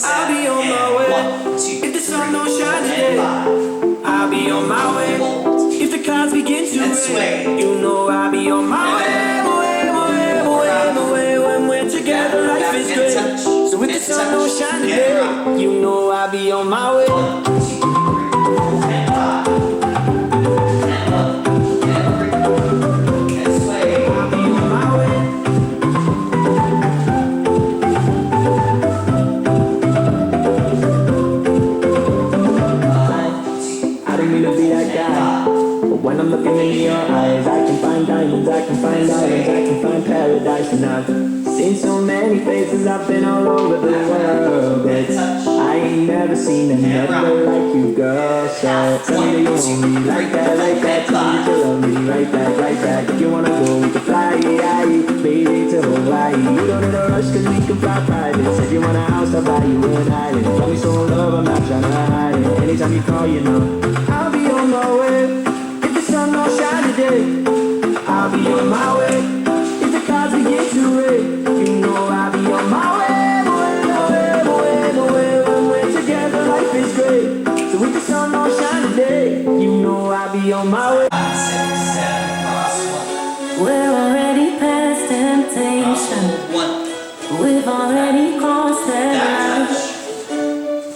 I'll be on my way. If the sun don't shine today, I'll be on my way. If the clouds begin to rain, you know I'll be on my way. When we're together, life is great. So if the sun don't shine today, you know I'll be on my way. When I'm looking in your eyes, I can find diamonds, I can find islands, I can find paradise. And I've seen so many faces, I've been all over the world, but I ain't never seen another like you, girl. So tell me you want me like that. Tell me you love me right back. If you wanna go, we can fly, baby, to Hawaii. You don't need a rush, cause we can fly private. Said you want a house, I'll buy you an island. Tell me so love, I'm not tryna hide it. Anytime you call, you know I'll be on my way. Sun don't shine today, I'll be on my way. If the clouds begin to rain, you know I'll be on my way. When we're together, life is great. So if the sun don't shine today, you know I'll be on my way. We're already past temptation. We've already crossed that line.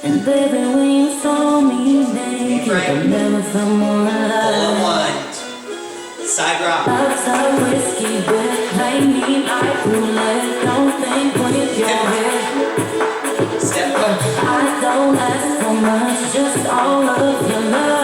And baby, when you saw me naked, I never felt more alive. Side rock. Lots of whiskey, but I mean I roulette. Don't think with your head. Step up. I don't ask for much, just all of your love.